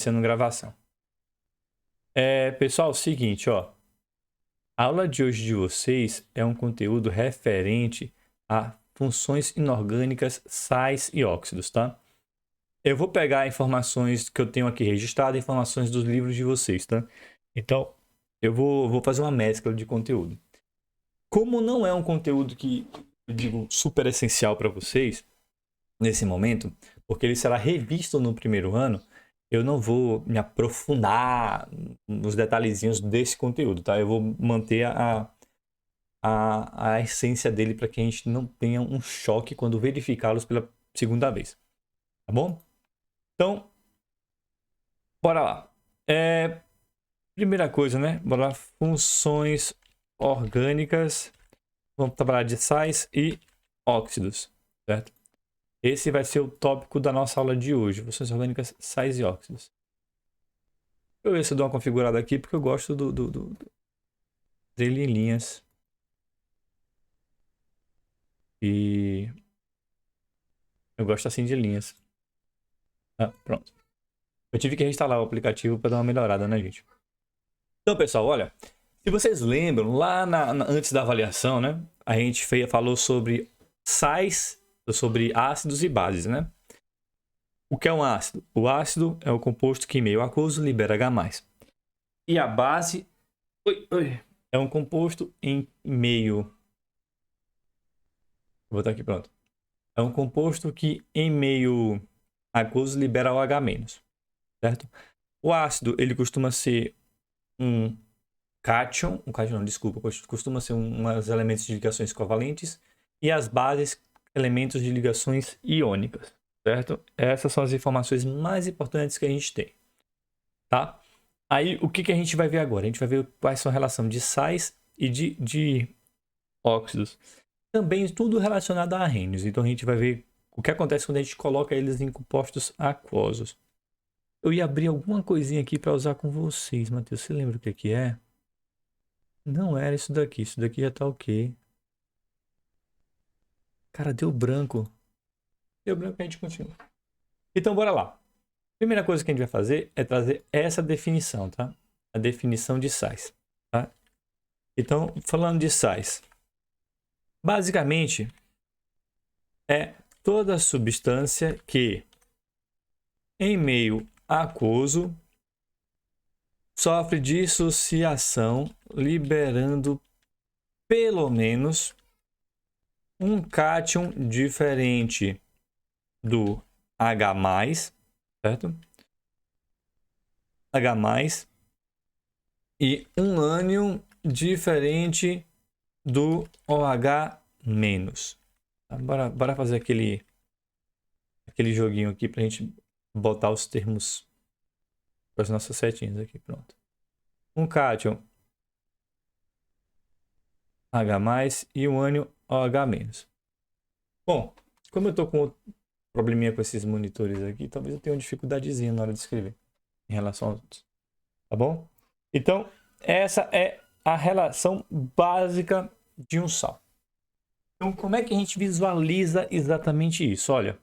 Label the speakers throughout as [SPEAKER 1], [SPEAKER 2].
[SPEAKER 1] Sendo gravação. Pessoal, é o seguinte, ó. A aula de hoje de vocês é um conteúdo referente a funções inorgânicas, sais e óxidos, tá? Eu vou pegar informações que eu tenho aqui registradas, informações dos livros de vocês, tá? Então, eu vou fazer uma mescla de conteúdo. Como não é um conteúdo que, eu digo, super essencial para vocês, nesse momento, porque ele será revisto no primeiro ano, eu não vou me aprofundar nos detalhezinhos desse conteúdo, tá? Eu vou manter a essência dele para que a gente não tenha um choque quando verificá-los pela segunda vez, tá bom? Então, bora lá. Primeira coisa, né? Bora lá. Funções orgânicas. Vamos trabalhar de sais e óxidos, certo? Esse vai ser o tópico da nossa aula de hoje. Funções orgânicas, sais e óxidos. Deixa eu ver se eu dou uma configurada aqui, porque eu gosto dele em linhas. E eu gosto assim de linhas. Ah, pronto. Eu tive que reinstalar o aplicativo para dar uma melhorada, né, gente? Então, pessoal, olha. Se vocês lembram, lá antes da avaliação, né? A gente falou sobre sais, sobre ácidos e bases, né? O que é um ácido? O ácido é o composto que em meio aquoso libera H+. E a base é um composto em meio... Vou botar aqui, pronto. É um composto que em meio aquoso libera OH-, certo? O ácido, ele costuma ser um cátion não, desculpa, costuma ser uns elementos de ligações covalentes, e as bases, elementos de ligações iônicas, certo? Essas são as informações mais importantes que a gente tem, tá? Aí, o que a gente vai ver agora? A gente vai ver quais são a relação de sais e de óxidos. Também tudo relacionado a arrênios. Então, a gente vai ver o que acontece quando a gente coloca eles em compostos aquosos. Eu ia abrir alguma coisinha aqui para usar com vocês, Matheus. Você lembra o que é? Não era isso daqui. Isso daqui já tá ok. Cara, deu branco. Deu branco e a gente continua. Então, bora lá. Primeira coisa que a gente vai fazer é trazer essa definição, tá? A definição de sais, tá? Então, falando de sais. Basicamente, é toda substância que, em meio aquoso, sofre dissociação, liberando pelo menos um cátion diferente do H+, certo? H+, e um ânion diferente do OH-. Tá? Bora fazer aquele joguinho aqui pra gente botar os termos para as nossas setinhas aqui, pronto. Um cátion H+, e um ânion OH-. Bom, como eu tô com probleminha com esses monitores aqui, talvez eu tenha uma dificuldadezinha na hora de escrever em relação aos outros, tá bom? Então, essa é a relação básica de um sal. Então, como é que a gente visualiza exatamente isso? Olha,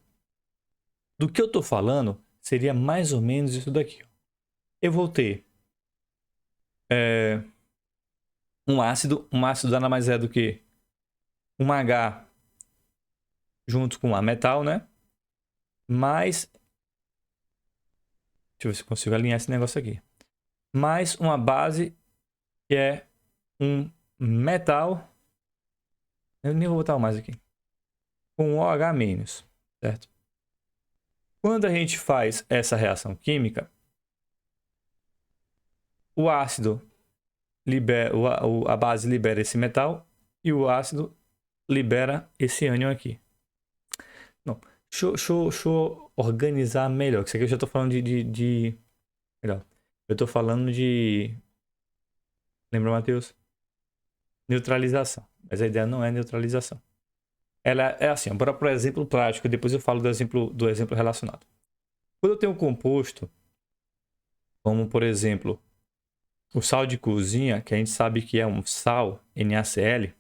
[SPEAKER 1] do que eu tô falando, seria mais ou menos isso daqui. Eu vou ter um ácido nada mais é do que um H junto com a metal, né? Mais, deixa eu ver se eu consigo alinhar esse negócio aqui. Mais uma base que é um metal. Eu nem vou botar o mais aqui. Com OH-, certo? Quando a gente faz essa reação química, o ácido libera, a base libera esse metal e o ácido libera esse ânion aqui. Não, deixa eu organizar melhor. Isso aqui eu já estou falando melhor. Eu estou falando de... Lembra, Matheus? Neutralização. Mas a ideia não é neutralização. Ela é assim, bora para o exemplo prático, depois eu falo do exemplo relacionado. Quando eu tenho um composto, como por exemplo, o sal de cozinha, que a gente sabe que é um sal, NaCl,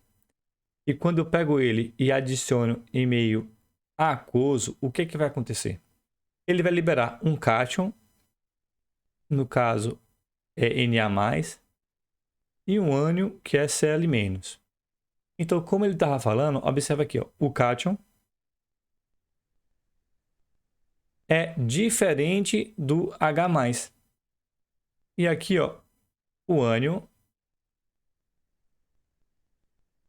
[SPEAKER 1] e quando eu pego ele e adiciono em meio aquoso, o que vai acontecer? Ele vai liberar um cátion no caso, é Na+, e um ânion, que é Cl-. Então, como ele estava falando, observa aqui, ó, o cátion é diferente do H+. E aqui, ó, o ânion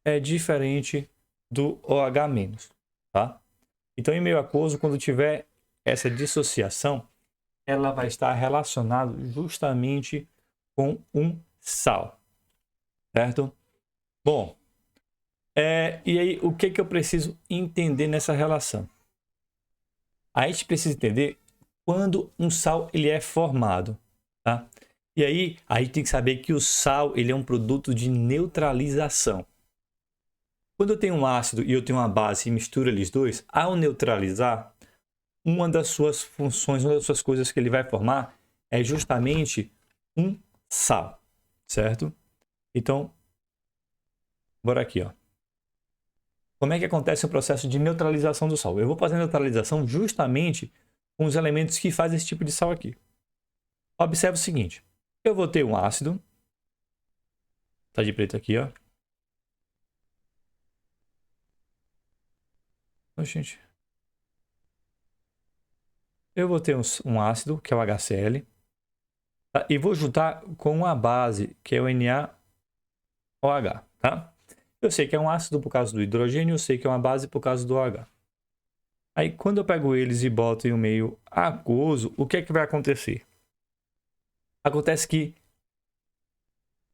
[SPEAKER 1] é diferente do OH-, tá? Então, em meio aquoso, quando tiver essa dissociação, ela vai estar relacionada justamente com um sal, certo? Bom, e aí o que eu preciso entender nessa relação? A gente precisa entender quando um sal ele é formado, tá? E aí a gente tem que saber que o sal ele é um produto de neutralização. Quando eu tenho um ácido e eu tenho uma base e misturo eles dois, ao neutralizar, uma das suas funções, uma das suas coisas que ele vai formar é justamente um sal, certo? Então, bora aqui, ó. Como é que acontece o processo de neutralização do sal? Eu vou fazer a neutralização justamente com os elementos que fazem esse tipo de sal aqui. Observe o seguinte, eu vou ter um ácido, tá de preto aqui, ó. Gente. Eu vou ter um ácido, que é o HCl, tá? E vou juntar com uma base, que é o NaOH, tá? Eu sei que é um ácido por causa do hidrogênio, eu sei que é uma base por causa do OH. Aí, quando eu pego eles e boto em um meio aquoso, o que é que vai acontecer? Acontece que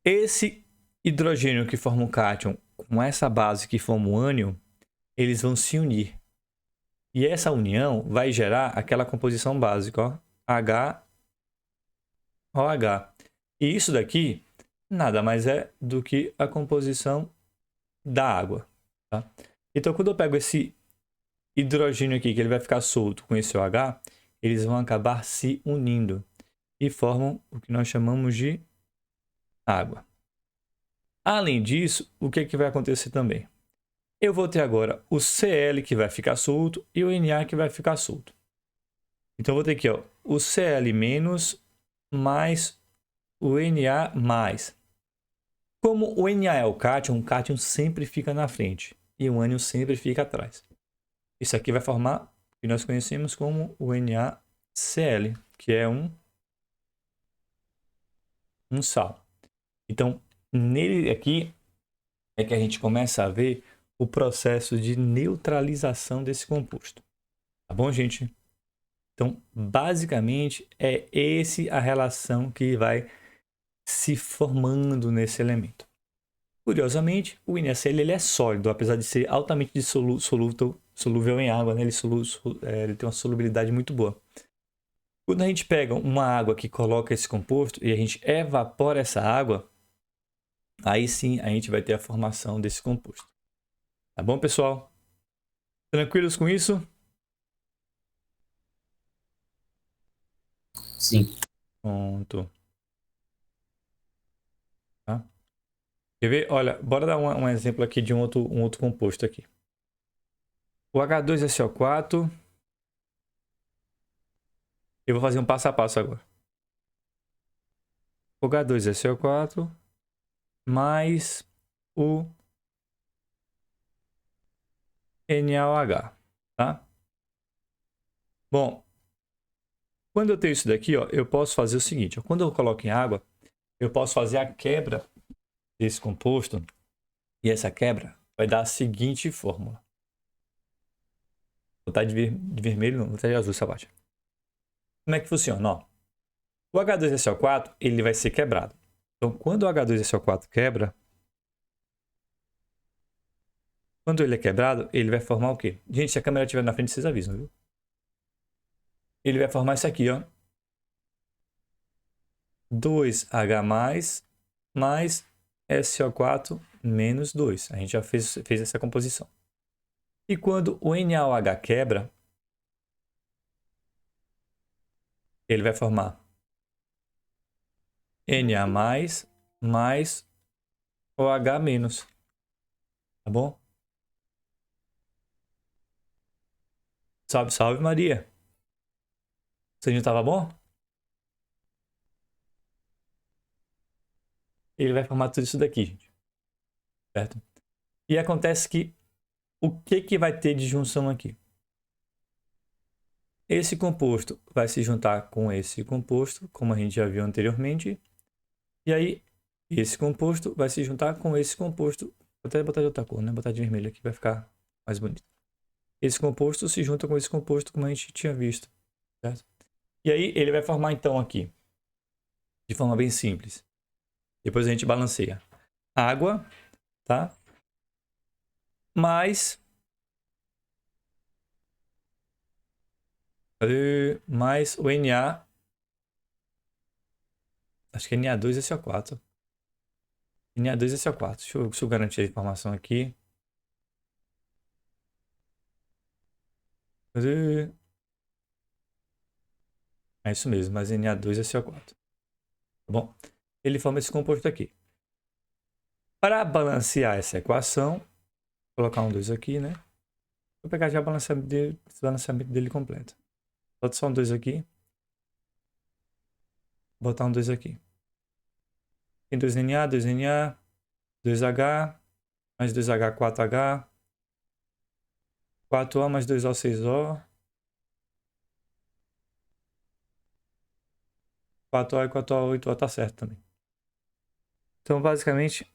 [SPEAKER 1] esse hidrogênio que forma um cátion com essa base que forma um ânion, eles vão se unir. E essa união vai gerar aquela composição básica, ó, HOH. E isso daqui nada mais é do que a composição da água, tá? Então, quando eu pego esse hidrogênio aqui, que ele vai ficar solto com esse OH, eles vão acabar se unindo e formam o que nós chamamos de água. Além disso, o que, que vai acontecer também? Eu vou ter agora o Cl que vai ficar solto e o Na que vai ficar solto. Então, eu vou ter aqui ó, o Cl- mais o Na+. Como o Na é o cátion sempre fica na frente e o ânion sempre fica atrás. Isso aqui vai formar o que nós conhecemos como o NaCl, que é um sal. Então, nele aqui é que a gente começa a ver o processo de neutralização desse composto. Tá bom, gente? Então, basicamente, é esse a relação que vai se formando nesse elemento. Curiosamente, o NaCl ele é sólido, apesar de ser altamente solúvel em água, né? Ele tem uma solubilidade muito boa. Quando a gente pega uma água que coloca esse composto e a gente evapora essa água, aí sim a gente vai ter a formação desse composto. Tá bom, pessoal? Tranquilos com isso?
[SPEAKER 2] Sim.
[SPEAKER 1] Pronto. Tá? Quer ver? Olha, bora dar um exemplo aqui de um outro composto aqui. O H2SO4. Eu vou fazer um passo a passo agora. O H2SO4 mais o NaOH, tá? Bom, quando eu tenho isso daqui, ó, eu posso fazer o seguinte. Ó, quando eu coloco em água, eu posso fazer a quebra desse composto e essa quebra vai dar a seguinte fórmula. Vou botar de vermelho, não, vou botar de azul essa parte. Como é que funciona? Ó, o H2SO4 ele vai ser quebrado. Então, quando o H2SO4 quebra, quando ele é quebrado, ele vai formar o quê? Gente, se a câmera estiver na frente, vocês avisam, viu? Ele vai formar isso aqui, ó. 2H mais SO4 menos 2. A gente já fez essa composição. E quando o NaOH quebra, ele vai formar Na mais OH-. Tá bom? Salve, salve Maria. Você não estava bom? ele vai formar tudo isso daqui, gente. Certo? E acontece que o que vai ter de junção aqui? Esse composto vai se juntar com esse composto, como a gente já viu anteriormente. E aí, esse composto vai se juntar com esse composto. Vou até botar de outra cor, né? Botar de vermelho aqui, vai ficar mais bonito. Esse composto se junta com esse composto, como a gente tinha visto. Certo? E aí, ele vai formar então aqui, de forma bem simples. Depois a gente balanceia. Água, tá? Mais o Na. Acho que é Na2SO4. Na2SO4. Deixa eu garantir a informação aqui. É isso mesmo, mas Na2SO4. Tá bom? Ele forma esse composto aqui. Para balancear essa equação, vou colocar um 2 aqui, né? Vou pegar já o balanceamento dele completo. Bota só um 2 aqui. Vou botar um 2 aqui. Tem 2Na, 2Na, 2H, mais 2H, 4H, 4O mais 2O, 6O, 4O e 4O, 8O tá certo também. Então, basicamente,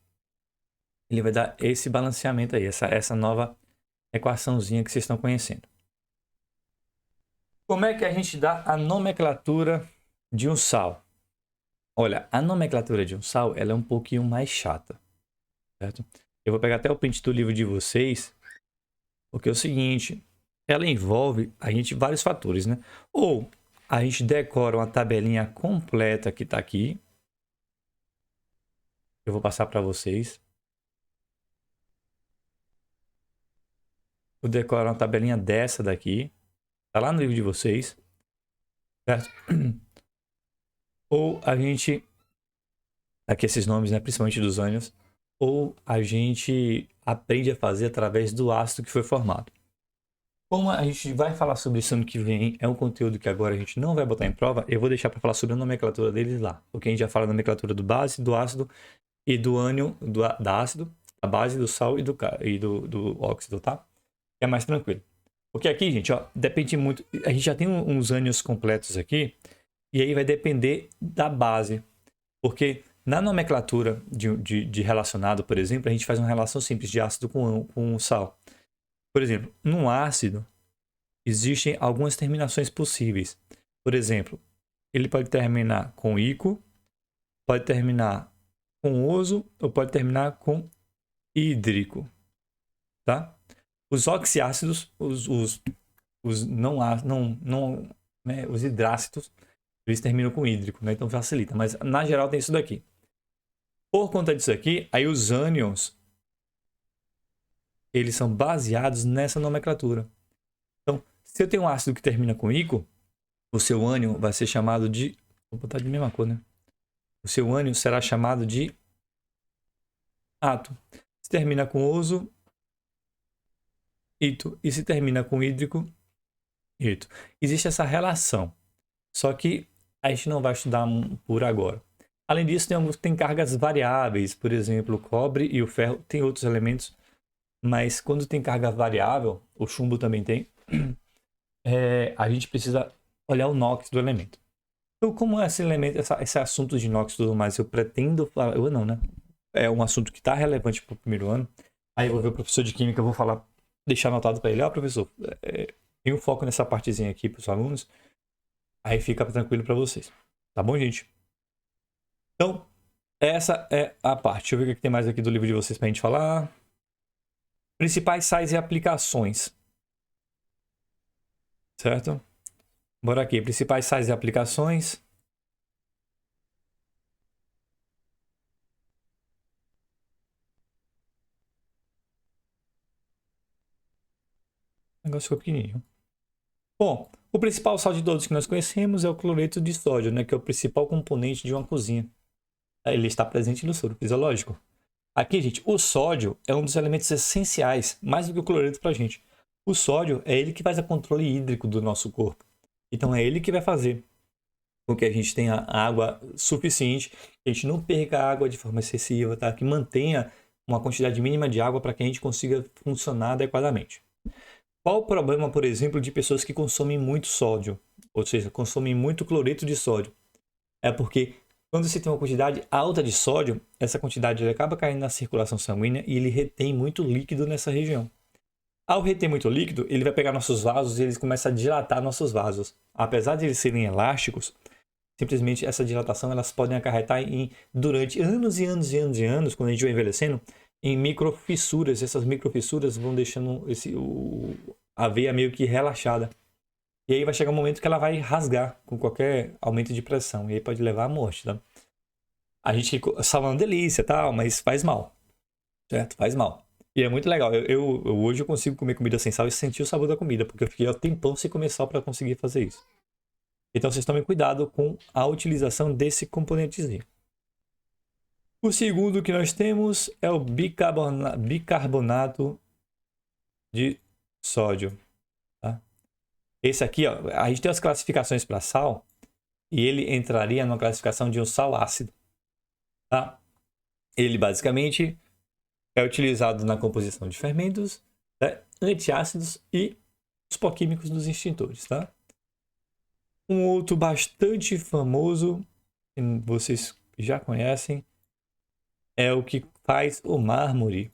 [SPEAKER 1] ele vai dar esse balanceamento aí, essa nova equaçãozinha que vocês estão conhecendo. Como é que a gente dá a nomenclatura de um sal? Olha, a nomenclatura de um sal, ela é um pouquinho mais chata, certo? Eu vou pegar até o print do livro de vocês, porque é o seguinte, ela envolve a gente vários fatores, né? Ou a gente decora uma tabelinha completa que está aqui. Eu vou passar para vocês. Eu decoro uma tabelinha dessa daqui. Tá lá no livro de vocês. Certo? Ou a gente... Aqui esses nomes, né? Principalmente dos ânions. Ou a gente aprende a fazer através do ácido que foi formado. Como a gente vai falar sobre isso ano que vem, é um conteúdo que agora a gente não vai botar em prova, eu vou deixar para falar sobre a nomenclatura deles lá. Porque a gente já fala da nomenclatura do base, do ácido e do ânion, da ácido, a base, do sal e do óxido, tá? É mais tranquilo. Porque aqui, gente, ó, depende muito... A gente já tem uns ânions completos aqui, e aí vai depender da base. Porque na nomenclatura de relacionado, por exemplo, a gente faz uma relação simples de ácido com sal. Por exemplo, num ácido, existem algumas terminações possíveis. Por exemplo, ele pode terminar com ico, pode terminar com oso ou pode terminar com hídrico, tá? Os oxiácidos, os os hidrácidos, eles terminam com hídrico, né? Então facilita. Mas na geral tem isso daqui. Por conta disso aqui, aí os ânions, eles são baseados nessa nomenclatura. Então, se eu tenho um ácido que termina com ico, o seu ânion vai ser chamado de... Vou botar de mesma cor, né? O seu ânion será chamado de ato. Se termina com oso, ito. E se termina com hídrico, ito. Existe essa relação. Só que a gente não vai estudar por agora. Além disso, tem cargas variáveis. Por exemplo, o cobre e o ferro. Tem outros elementos. Mas quando tem carga variável, o chumbo também tem, a gente precisa olhar o NOx do elemento. Então, como esse elemento, esse assunto de NOx e tudo mais, eu pretendo falar... Eu não, né? É um assunto que está relevante para o primeiro ano. Aí eu vou ver o professor de química, eu vou falar, deixar anotado para ele. Ó, professor, tem um foco nessa partezinha aqui para os alunos. Aí fica tranquilo para vocês. Tá bom, gente? Então, essa é a parte. Deixa eu ver o que tem mais aqui do livro de vocês para a gente falar. Principais sais e aplicações. Certo? Bora aqui. Principais sais e aplicações. O negócio ficou pequenininho. Bom, o principal sal de todos que nós conhecemos é o cloreto de sódio, né? Que é o principal componente de uma cozinha. Ele está presente no soro fisiológico. Aqui, gente, o sódio é um dos elementos essenciais, mais do que o cloreto para a gente. O sódio é ele que faz o controle hídrico do nosso corpo. Então, é ele que vai fazer com que a gente tenha água suficiente, que a gente não perca a água de forma excessiva, tá? Que mantenha uma quantidade mínima de água para que a gente consiga funcionar adequadamente. Qual o problema, por exemplo, de pessoas que consomem muito sódio, ou seja, consomem muito cloreto de sódio? É porque quando você tem uma quantidade alta de sódio, essa quantidade ele acaba caindo na circulação sanguínea e ele retém muito líquido nessa região. Ao reter muito líquido, ele vai pegar nossos vasos e eles começam a dilatar nossos vasos. Apesar de eles serem elásticos, simplesmente essa dilatação elas podem acarretar durante anos e anos e anos e anos, quando a gente vai envelhecendo, em microfissuras. Essas microfissuras vão deixando a veia meio que relaxada. E aí vai chegar um momento que ela vai rasgar com qualquer aumento de pressão. E aí pode levar à morte, tá? A gente salva uma delícia, tal, mas faz mal. Certo? Faz mal. E é muito legal. Hoje eu consigo comer comida sem sal e sentir o sabor da comida, porque eu fiquei há tempão sem comer sal para conseguir fazer isso. Então vocês tomem cuidado com a utilização desse componentezinho. O segundo que nós temos é o bicarbonato de sódio. Tá? Esse aqui, ó, a gente tem as classificações para sal e ele entraria numa classificação de um sal ácido. Tá? Ele basicamente é utilizado na composição de fermentos, né, antiácidos e os poquímicos dos extintores. Tá? Um outro bastante famoso, que vocês já conhecem, é o que faz o mármore.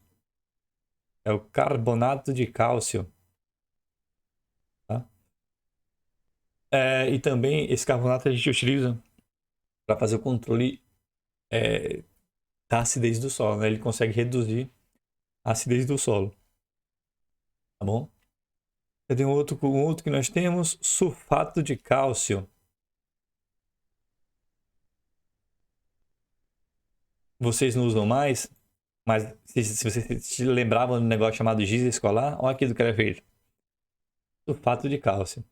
[SPEAKER 1] É o carbonato de cálcio. Tá? E também esse carbonato a gente utiliza para fazer o controle da acidez do solo. Né? Ele consegue reduzir a acidez do solo. Tá bom? Tem um outro que nós temos, sulfato de cálcio. Vocês não usam mais, mas se vocês se lembravam do negócio chamado giz escolar, olha aqui do que era feito. Sulfato de cálcio.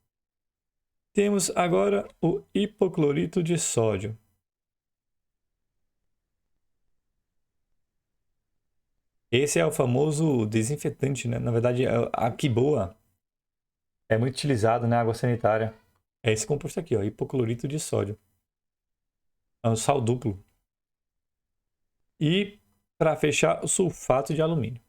[SPEAKER 1] Temos agora o hipoclorito de sódio. Esse é o famoso desinfetante, né? Na verdade, a Quiboa é muito utilizado na água sanitária. É esse composto aqui, ó, hipoclorito de sódio. É um sal duplo. E, para fechar, o sulfato de alumínio.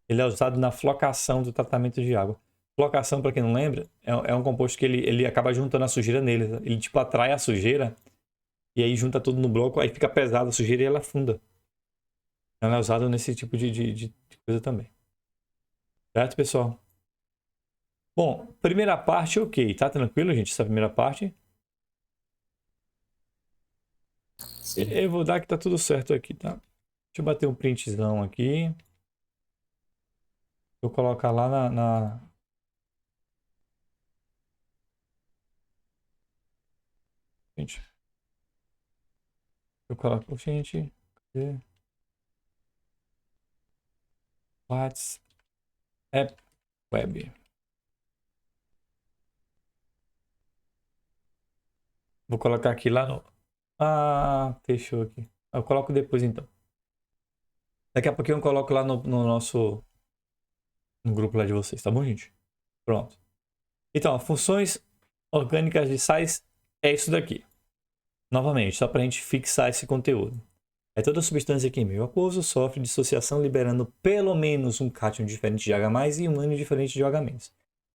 [SPEAKER 1] Ele é usado na flocação do tratamento de água. Flocação, para quem não lembra, é um composto que ele acaba juntando a sujeira nele. Ele tipo atrai a sujeira e aí junta tudo no bloco, aí fica pesada a sujeira e ela afunda. Ela é usada nesse tipo de coisa também. Certo, pessoal? Bom, primeira parte, ok. Tá tranquilo, gente? Essa primeira parte. Sim. Eu vou dar que tá tudo certo aqui, tá? Deixa eu bater um printzão aqui. Vou colocar lá na... Gente. Eu coloco... Gente. Cadê? WhatsApp Web. Vou colocar aqui lá no... Ah, fechou aqui. Eu coloco depois, então. Daqui a pouquinho eu coloco lá no nosso... No grupo lá de vocês, tá bom, gente? Pronto. Então, funções orgânicas de sais é isso daqui. Novamente, só para a gente fixar esse conteúdo. É toda substância que em meio aquoso sofre dissociação liberando pelo menos um cátion diferente de H+, e um ânion diferente de OH-.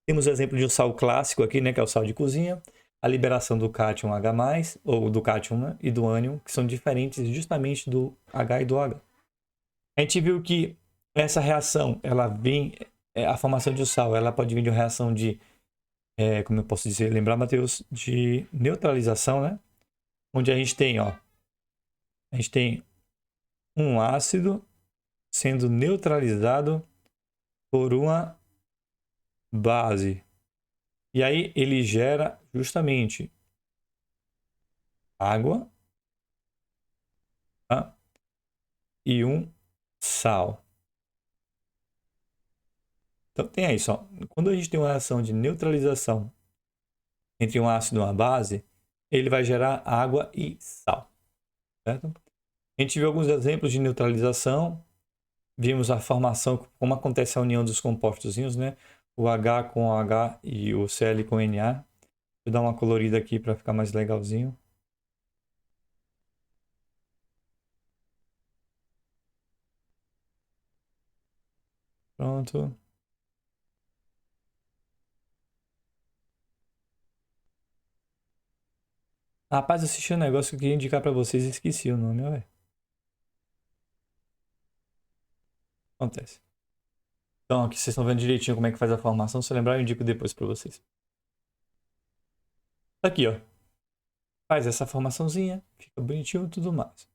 [SPEAKER 1] Temos o exemplo de um sal clássico aqui, né, que é o sal de cozinha. A liberação do cátion H+, ou do cátion, né, e do ânion, que são diferentes justamente do H e do OH. A gente viu que essa reação, ela vem... a formação de um sal, ela pode vir de uma reação de... como eu posso dizer, lembrar, Matheus, de neutralização, né? Onde a gente tem, ó... A gente tem um ácido sendo neutralizado por uma base. E aí ele gera justamente água, tá? E um sal. Então tem aí só. Quando a gente tem uma reação de neutralização entre um ácido e uma base, ele vai gerar água e sal. Certo? A gente viu alguns exemplos de neutralização. Vimos a formação, como acontece a união dos compostozinhos, né? o H com H e o Cl com Na. Deixa eu dar uma colorida aqui para ficar mais legalzinho. Pronto. Rapaz, eu assisti um negócio que eu queria indicar para vocês e esqueci o nome, ó, acontece. Então, aqui vocês estão vendo direitinho como é que faz a formação. Se eu lembrar, eu indico depois para vocês. Aqui, ó. Faz essa formaçãozinha, fica bonitinho e tudo mais.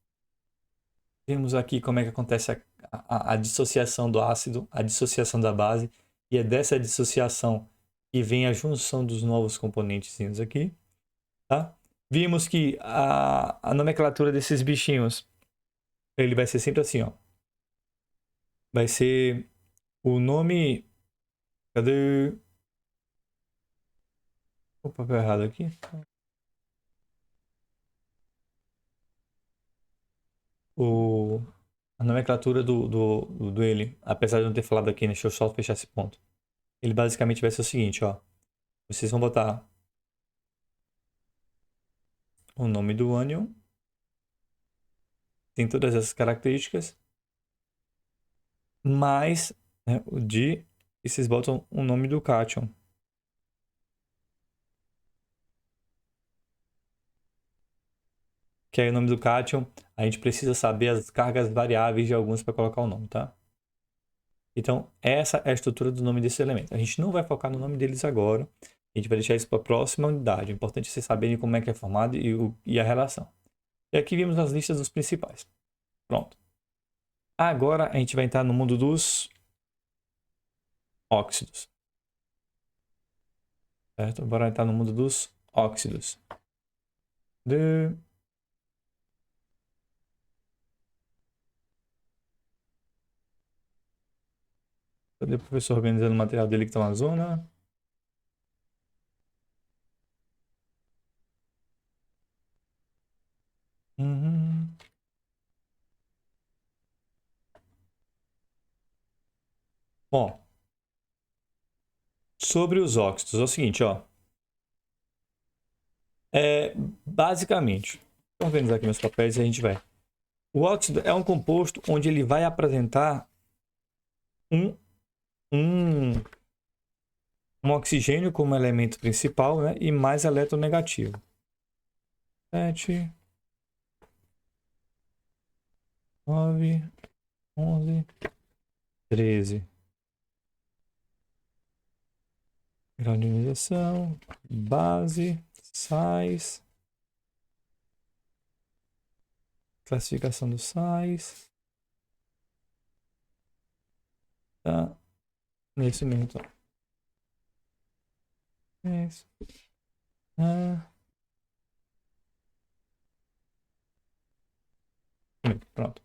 [SPEAKER 1] Vemos aqui como é que acontece a dissociação do ácido, a dissociação da base. E é dessa dissociação que vem a junção dos novos componentes aqui. Tá? Vimos que a nomenclatura desses bichinhos, ele vai ser sempre assim, ó. Vai ser o nome... Cadê? O papel errado aqui. A nomenclatura do ele, apesar de não ter falado aqui, né? Deixa eu só fechar esse ponto. Ele basicamente vai ser o seguinte, ó. Vocês vão botar o nome do ânion. Tem todas essas características. Mais, né, o de... E vocês botam o nome do cátion. Que é o nome do cátion. A gente precisa saber as cargas variáveis de alguns para colocar o nome, tá? Então, essa é a estrutura do nome desse elemento. A gente não vai focar no nome deles agora. A gente vai deixar isso para a próxima unidade. É importante vocês saberem como é que é formado e a relação. E aqui vimos as listas dos principais. Pronto. Agora a gente vai entrar no mundo dos óxidos. Certo? Bora entrar no mundo dos óxidos. Cadê o professor organizando o material dele que tá na zona? Uhum. Bom, sobre os óxidos, é o seguinte, ó. Basicamente, vou organizar aqui meus papéis e a gente vai. O óxido é um composto onde ele vai apresentar um, um, um oxigênio como elemento principal, né? E mais eletronegativo. 7, 9, 11, 13. Grau de ionização, base, sais, classificação dos sais. Tá nesse mesmo tom. Isso. Pronto.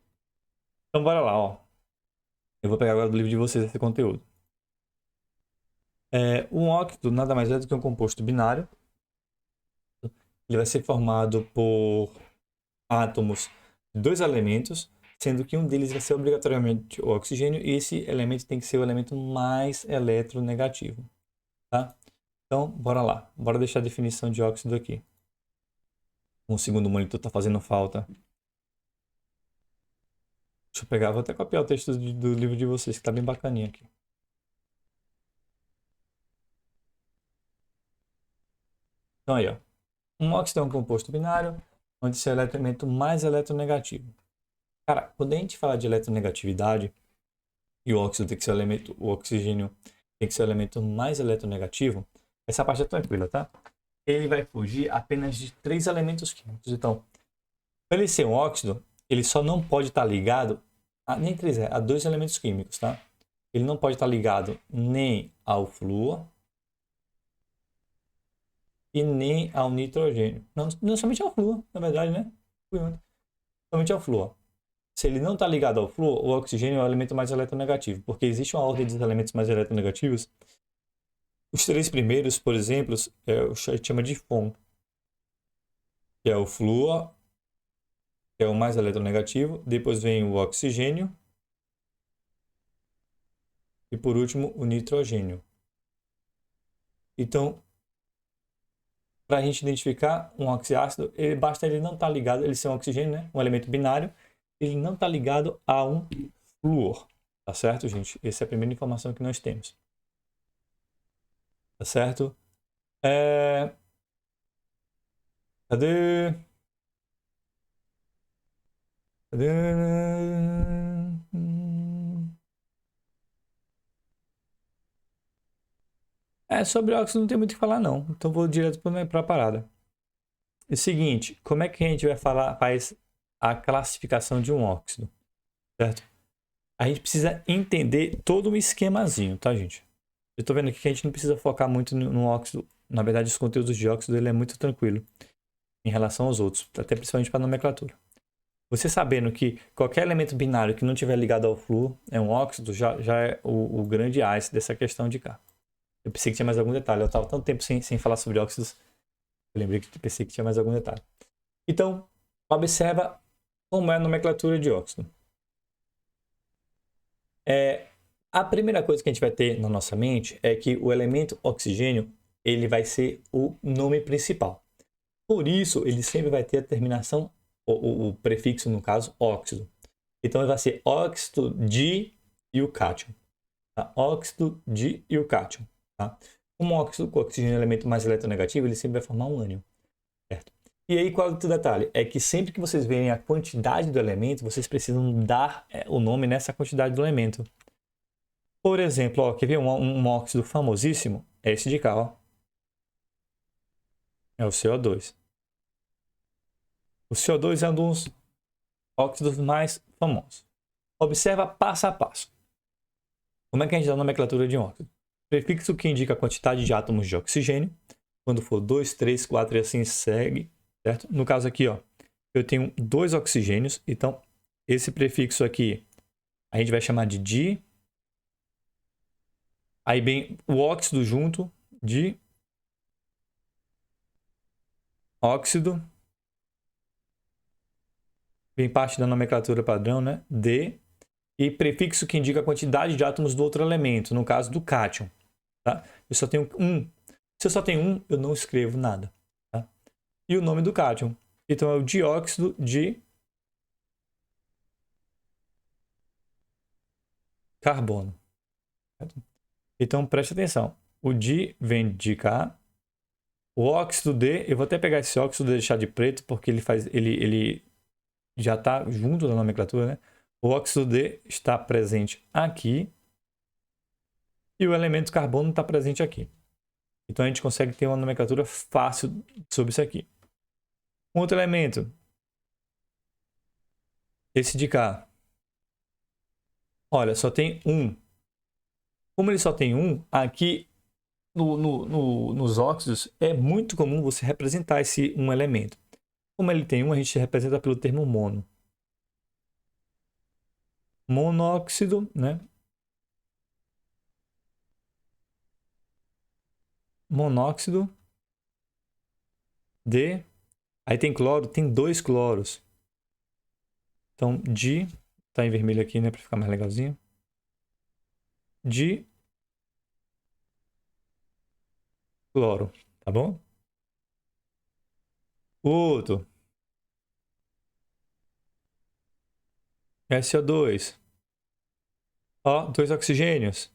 [SPEAKER 1] Então bora lá, ó. Eu vou pegar agora do livro de vocês esse conteúdo. Um óxido nada mais é do que um composto binário. Ele vai ser formado por átomos de dois elementos, sendo que um deles vai ser obrigatoriamente o oxigênio, e esse elemento tem que ser o elemento mais eletronegativo. Tá? Então, bora lá. Bora deixar a definição de óxido aqui. Um segundo monitor está fazendo falta. Deixa eu pegar, vou até copiar o texto do livro de vocês, que está bem bacaninha aqui. Então aí, ó. Um óxido é um composto binário, onde esse é o elemento mais eletronegativo. Cara, quando a gente fala de eletronegatividade, e o óxido tem que ser o elemento, o oxigênio tem que ser o elemento mais eletronegativo, essa parte é tranquila, tá? Ele vai fugir apenas de 3 elementos químicos. Então, para ele ser um óxido, ele só não pode estar ligado nem 3, a 2 elementos químicos, tá? Ele não pode estar ligado nem ao flúor e nem ao nitrogênio. Não somente ao flúor, na verdade, né? Somente ao flúor. Se ele não está ligado ao flúor, o oxigênio é o elemento mais eletronegativo, porque existe uma ordem dos elementos mais eletronegativos. Os 3 primeiros, por exemplo, a gente chama de FON, que é o flúor, que é o mais eletronegativo. Depois vem o oxigênio. E por último, o nitrogênio. Então, para a gente identificar um oxiácido, basta ele não estar ligado, ele ser um oxigênio, né? Um elemento binário, ele não está ligado a um flúor. Tá certo, gente? Essa é a primeira informação que nós temos. Tá certo? Cadê? Cadê? Sobre óxido não tem muito o que falar, não. Então vou direto para a parada. É o seguinte, como é que a gente faz a classificação de um óxido? Certo? A gente precisa entender todo o esquemazinho, tá, gente? Eu tô vendo aqui que a gente não precisa focar muito no óxido. Na verdade, os conteúdos de óxido ele é muito tranquilo em relação aos outros, até principalmente para a nomenclatura. Você sabendo que qualquer elemento binário que não tiver ligado ao flúor é um óxido, já é o grande ice dessa questão de cá. Eu pensei que tinha mais algum detalhe. Eu estava tanto tempo sem falar sobre óxidos, eu lembrei que pensei que tinha mais algum detalhe. Então, observa como é a nomenclatura de óxido. A primeira coisa que a gente vai ter na nossa mente é que o elemento oxigênio ele vai ser o nome principal. Por isso, ele sempre vai ter a terminação, o prefixo, no caso, óxido. Então, ele vai ser óxido de e o cátion. Tá? Óxido de e o cátion. Tá? Como o óxido com oxigênio é um elemento mais eletronegativo, ele sempre vai formar um ânion. Certo? E aí, qual é o detalhe? É que sempre que vocês verem a quantidade do elemento, vocês precisam dar o nome nessa quantidade do elemento. Por exemplo, ó, quer ver um óxido famosíssimo? É esse de cá, ó. É o CO2. O CO2 é um dos óxidos mais famosos. Observa passo a passo. Como é que a gente dá a nomenclatura de um óxido? Prefixo que indica a quantidade de átomos de oxigênio. Quando for 2, 3, 4 e assim segue. Certo? No caso aqui, ó, eu tenho 2 oxigênios. Então, esse prefixo aqui a gente vai chamar de di. Aí vem o óxido junto, de óxido. Vem parte da nomenclatura padrão, né? D. E prefixo que indica a quantidade de átomos do outro elemento, no caso do cátion. Tá? Eu só tenho um. Se eu só tenho um, eu não escrevo nada. Tá? E o nome do cátion. Então é o dióxido de carbono. Certo? Então preste atenção. O di vem de cá. O óxido de, eu vou até pegar esse óxido e deixar de preto, porque ele já está junto da nomenclatura, né? O óxido de está presente aqui e o elemento carbono está presente aqui. Então a gente consegue ter uma nomenclatura fácil sobre isso aqui. Um outro elemento, esse de cá. Olha, só tem um. Como ele só tem um, aqui nos óxidos é muito comum você representar esse um elemento. Como ele tem um, a gente representa pelo termo mono. Monóxido, né? Monóxido de... Aí tem cloro, tem 2 cloros. Então, di... Tá em vermelho aqui, né? Para ficar mais legalzinho. De cloro, tá bom? Outro. SO2. Ó, 2 oxigênios.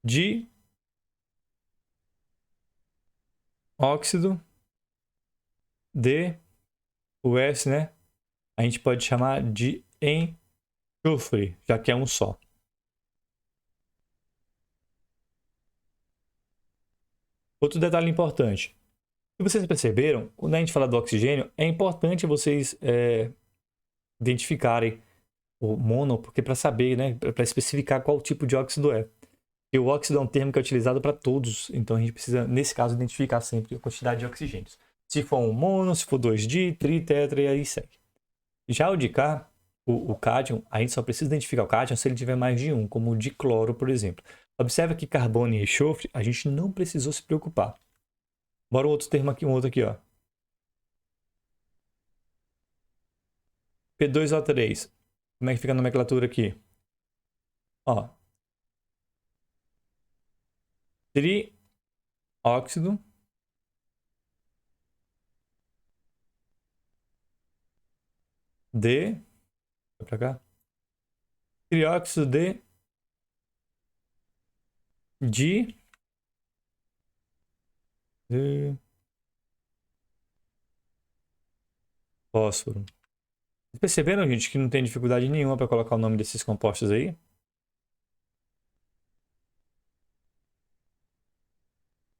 [SPEAKER 1] De óxido de... O S, né? A gente pode chamar de enxofre, já que é um só. Outro detalhe importante. Se vocês perceberam, quando a gente fala do oxigênio, é importante vocês identificarem o mono, porque para saber, né, para especificar qual tipo de óxido é. E o óxido é um termo que é utilizado para todos, então a gente precisa, nesse caso, identificar sempre a quantidade de oxigênios. Se for um mono, se for 2 di, tri, tetra e aí segue. Já o de cá, o cátion, a gente só precisa identificar o cátion se ele tiver mais de um, como o dicloro, por exemplo. Observa que carbono e enxofre, a gente não precisou se preocupar. Bora um outro termo aqui, um outro aqui, ó. P2O3. Como é que fica a nomenclatura aqui? Ó. óxido de... Vai pra cá. Trióxido de fósforo. Vocês perceberam, gente, que não tem dificuldade nenhuma para colocar o nome desses compostos aí?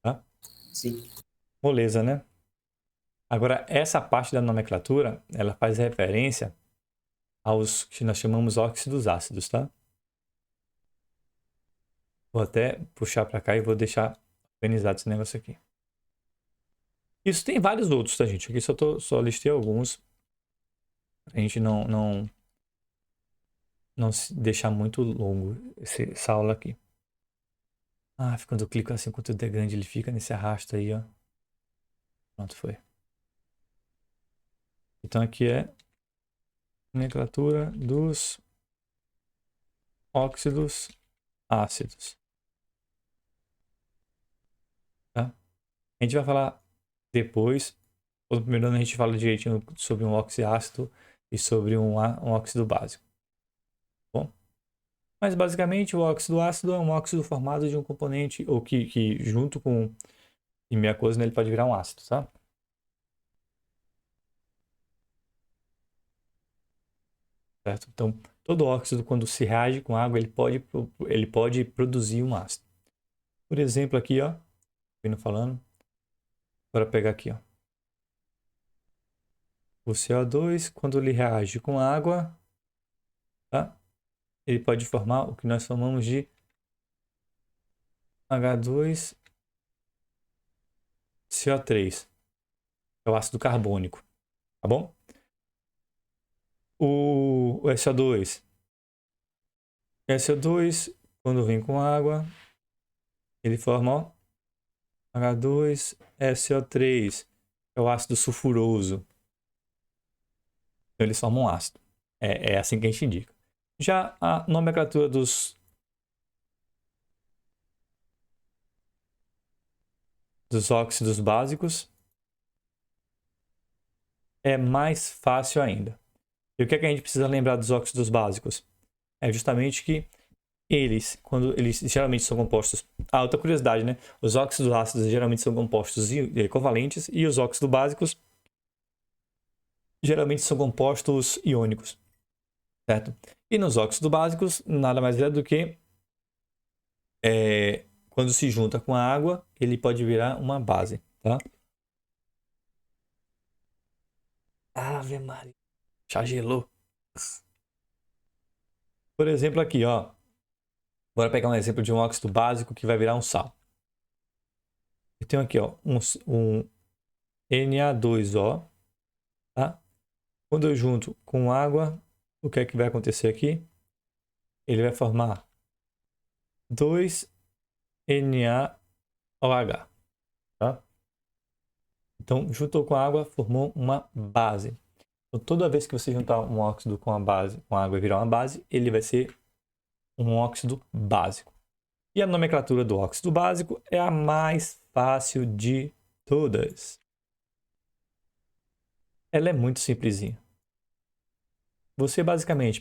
[SPEAKER 1] Tá?
[SPEAKER 2] Sim.
[SPEAKER 1] Moleza, né? Agora, essa parte da nomenclatura, ela faz referência aos que nós chamamos óxidos ácidos, tá? Vou até puxar para cá e vou deixar organizado esse negócio aqui. Isso tem vários outros, tá, gente? Aqui só listei alguns. A gente não se deixar muito longo essa aula aqui. Ah, quando eu clico assim, quando o dedo é grande, ele fica nesse arrasto aí, ó. Pronto, foi. Então aqui é nomenclatura dos óxidos ácidos. Tá? A gente vai falar depois. No primeiro ano a gente fala direitinho sobre um óxido ácido e sobre um óxido básico. Bom? Mas basicamente o óxido ácido é um óxido formado de um componente, ou que junto com imiacosina ele pode virar um ácido, tá? Certo? Então, todo óxido, quando se reage com água, ele pode produzir um ácido. Por exemplo, aqui, ó, vindo falando, bora pegar aqui, ó. O CO2, quando ele reage com água, tá? Ele pode formar o que nós chamamos de H2CO3, é o ácido carbônico, tá bom? O SO2. SO2, quando vem com água, ele forma, ó, H2SO3, é o ácido sulfuroso. Então eles formam um ácido. É assim que a gente indica. Já a nomenclatura dos óxidos básicos é mais fácil ainda. E o que é que a gente precisa lembrar dos óxidos básicos? É justamente que quando eles geralmente são compostos... Ah, outra curiosidade, né? Os óxidos ácidos geralmente são compostos covalentes e os óxidos básicos geralmente são compostos iônicos, certo? E nos óxidos básicos, nada mais é do que quando se junta com a água, ele pode virar uma base, tá? Ave Maria. Já gelou. Por exemplo, aqui, ó. Bora pegar um exemplo de um óxido básico que vai virar um sal. Eu tenho aqui, ó, um Na2O, tá? Quando eu junto com água, o que é que vai acontecer aqui? Ele vai formar 2NaOH, tá? Então, juntou com a água, formou uma base. Então, toda vez que você juntar um óxido com água e virar uma base, ele vai ser um óxido básico. E a nomenclatura do óxido básico é a mais fácil de todas. Ela é muito simplesinha. Você basicamente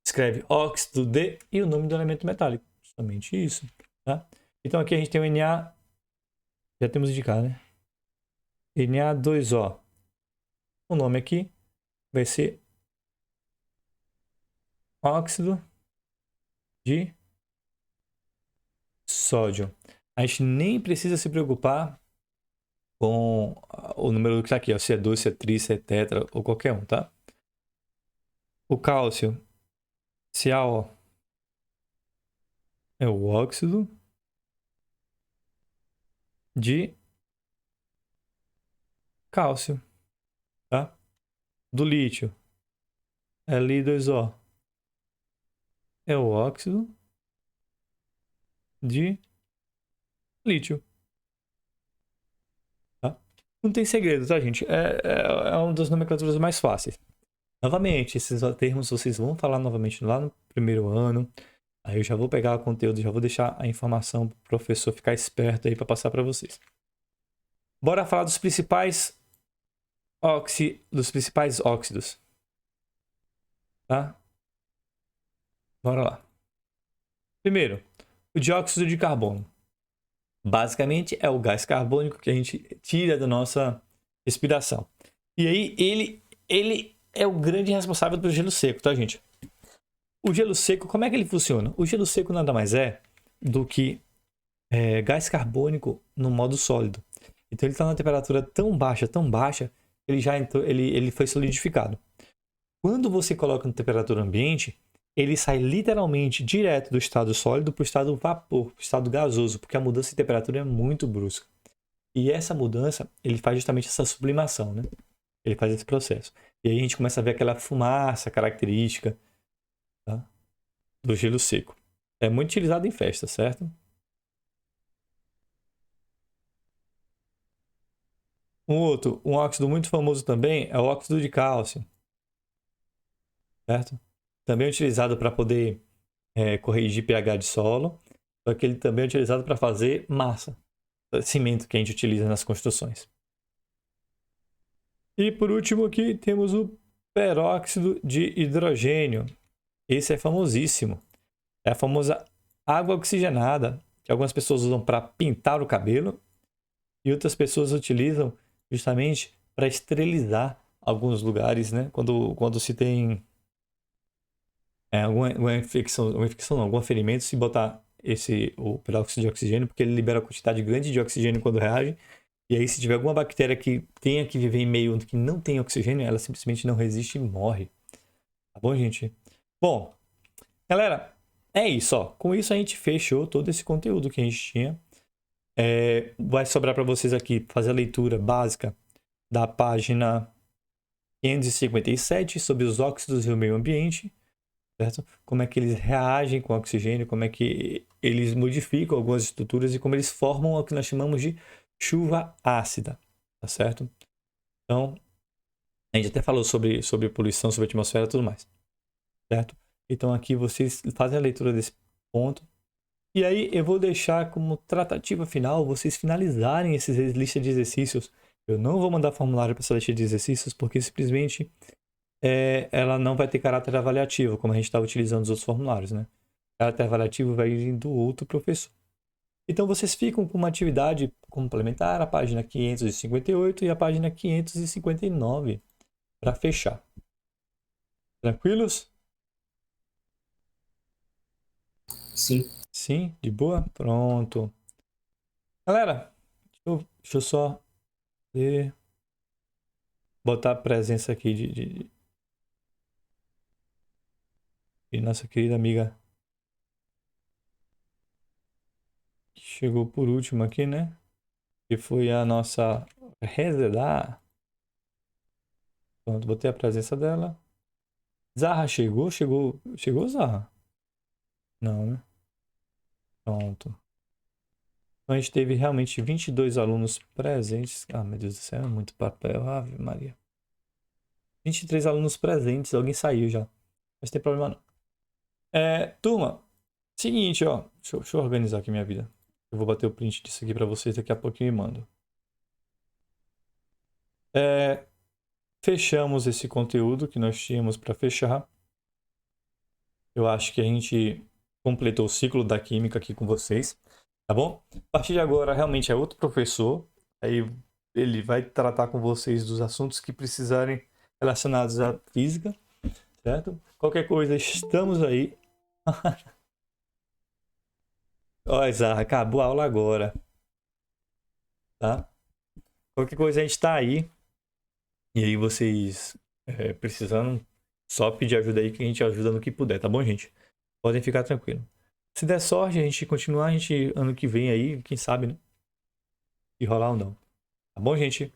[SPEAKER 1] escreve óxido de e o nome do elemento metálico. Somente isso, tá? Então aqui a gente tem o Na, já temos indicado, né? Na2O. O nome aqui vai ser óxido de sódio. A gente nem precisa se preocupar com o número que está aqui, ó, se é 2, se é 3, se é tetra ou qualquer um, tá? O cálcio, CaO, é o óxido de cálcio, tá? Do lítio, Li2O, é o óxido de lítio. Tá? Não tem segredo, tá, gente? É uma das nomenclaturas mais fáceis. Novamente, esses termos vocês vão falar novamente lá no primeiro ano. Aí eu já vou pegar o conteúdo, já vou deixar a informação para o professor ficar esperto aí para passar para vocês. Bora falar dos principais óxidos. Tá? Bora lá. Primeiro, o dióxido de carbono. Basicamente é o gás carbônico que a gente tira da nossa respiração. E aí ele é o grande responsável pelo gelo seco, tá, gente? O gelo seco, como é que ele funciona? O gelo seco nada mais é do que gás carbônico no modo sólido. Então ele está numa temperatura tão baixa, ele já entrou, ele foi solidificado. Quando você coloca na temperatura ambiente, ele sai literalmente direto do estado sólido para o estado vapor, para o estado gasoso, porque a mudança de temperatura é muito brusca. E essa mudança, ele faz justamente essa sublimação, né? Ele faz esse processo. E aí a gente começa a ver aquela fumaça característica, tá? Do gelo seco. É muito utilizado em festa, certo? Um óxido muito famoso também é o óxido de cálcio, certo? Também é utilizado para poder corrigir pH de solo, só que ele também é utilizado para fazer massa, cimento que a gente utiliza nas construções. E por último aqui temos o peróxido de hidrogênio. Esse é famosíssimo. É a famosa água oxigenada, que algumas pessoas usam para pintar o cabelo e outras pessoas utilizam justamente para esterilizar alguns lugares, né? Quando se tem alguma infecção não, algum ferimento, se botar o peróxido de oxigênio, porque ele libera uma quantidade grande de oxigênio quando reage. E aí, se tiver alguma bactéria que tenha que viver em meio que não tem oxigênio, ela simplesmente não resiste e morre. Tá bom, gente? Bom, galera, é isso, ó. Com isso a gente fechou todo esse conteúdo que a gente tinha. Vai sobrar para vocês aqui fazer a leitura básica da página 557 sobre os óxidos e o meio ambiente, certo? Como é que eles reagem com o oxigênio, como é que eles modificam algumas estruturas e como eles formam o que nós chamamos de chuva ácida, tá certo? Então, a gente até falou sobre poluição, sobre atmosfera e tudo mais, certo? Então aqui vocês fazem a leitura desse ponto. E aí eu vou deixar como tratativa final vocês finalizarem essas listas de exercícios. Eu não vou mandar formulário para essa lista de exercícios porque simplesmente ela não vai ter caráter avaliativo, como a gente está utilizando os outros formulários, né? Caráter avaliativo vai vir do outro professor. Então vocês ficam com uma atividade complementar, a página 558 e a página 559 para fechar. Tranquilos?
[SPEAKER 2] Sim.
[SPEAKER 1] Sim? De boa? Pronto. Galera, deixa eu só botar a presença aqui de nossa querida amiga que chegou por último aqui, né? Que foi a nossa Rezedá. Pronto, botei a presença dela. Zarra chegou? Chegou, Zarra? Não, né? Pronto. Então a gente teve realmente 22 alunos presentes. Ah, meu Deus do céu, é muito papel. Ave Maria. 23 alunos presentes, alguém saiu já. Mas tem problema não. Turma, seguinte, ó. Deixa eu organizar aqui minha vida. Eu vou bater o print disso aqui pra vocês, daqui a pouquinho eu mando. Fechamos esse conteúdo que nós tínhamos para fechar. Eu acho que a gente completou o ciclo da química aqui com vocês, tá bom? A partir de agora, realmente é outro professor. Aí ele vai tratar com vocês dos assuntos que precisarem relacionados à física, certo? Qualquer coisa, estamos aí. Ó, Zarra, acabou a aula agora, tá? Qualquer coisa a gente tá aí. E aí vocês precisando, só pedir ajuda aí que a gente ajuda no que puder, tá bom, gente? Podem ficar tranquilos. Se der sorte, a gente continuar, a gente ano que vem aí, quem sabe, né? Se rolar ou não. Tá bom, gente?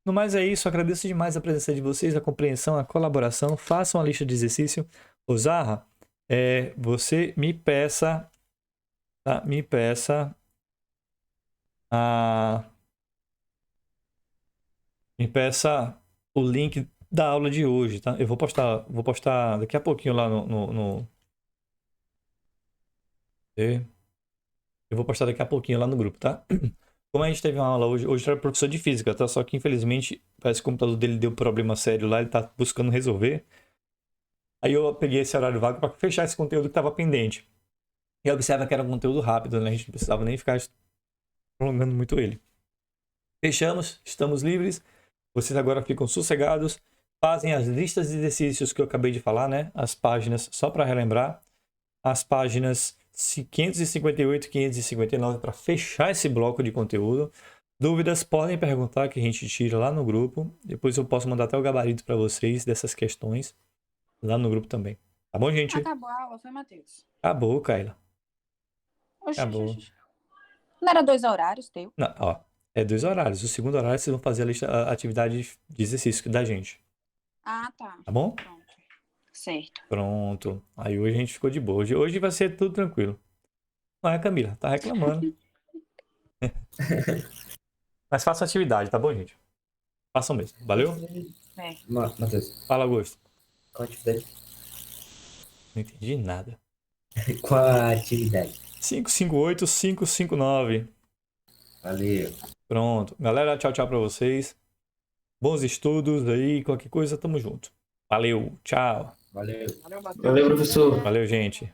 [SPEAKER 1] No mais é isso, agradeço demais a presença de vocês, a compreensão, a colaboração. Façam a lista de exercício. Ô Zarra, você me peça, tá? Me peça a... Me peça o link da aula de hoje, tá? Eu vou postar daqui a pouquinho lá no Eu vou postar daqui a pouquinho lá no grupo, tá? Como a gente teve uma aula hoje era professor de física, tá? Só que infelizmente parece que o computador dele deu problema sério lá, ele tá buscando resolver. Aí eu peguei esse horário vago para fechar esse conteúdo que estava pendente. E observa que era um conteúdo rápido, né? A gente não precisava nem ficar prolongando muito ele. Fechamos, estamos livres. Vocês agora ficam sossegados. Fazem as listas de exercícios que eu acabei de falar, né? As páginas, só para relembrar. As páginas 558 e 559 para fechar esse bloco de conteúdo. Dúvidas podem perguntar que a gente tira lá no grupo. Depois eu posso mandar até o gabarito para vocês dessas questões lá no grupo também. Tá bom, gente?
[SPEAKER 3] Acabou a aula, foi, Matheus?
[SPEAKER 1] Acabou, Kaila.
[SPEAKER 3] Oxi,
[SPEAKER 1] Acabou.
[SPEAKER 3] oxi, oxi. Não era 2 horários, teu?
[SPEAKER 1] Não, ó, é 2 horários. O segundo horário vocês vão fazer a lista, a atividade de exercício da gente.
[SPEAKER 3] Ah, tá.
[SPEAKER 1] Tá bom?
[SPEAKER 3] Pronto. Certo.
[SPEAKER 1] Pronto. Aí hoje a gente ficou de boa. Hoje vai ser tudo tranquilo. Não é, Camila? Tá reclamando. Mas façam atividade, tá bom, gente? Façam mesmo. Valeu?
[SPEAKER 3] É.
[SPEAKER 2] Matheus,
[SPEAKER 1] Fala, Augusto.
[SPEAKER 2] qual a atividade?
[SPEAKER 1] Não entendi nada.
[SPEAKER 2] Qual a atividade?
[SPEAKER 1] 558, 559.
[SPEAKER 2] Valeu.
[SPEAKER 1] Pronto. Galera, tchau, tchau pra vocês. Bons estudos aí. Qualquer coisa, tamo junto. Valeu. Tchau.
[SPEAKER 2] Valeu.
[SPEAKER 3] Valeu, Matheus.
[SPEAKER 2] Valeu, professor.
[SPEAKER 1] Valeu, gente.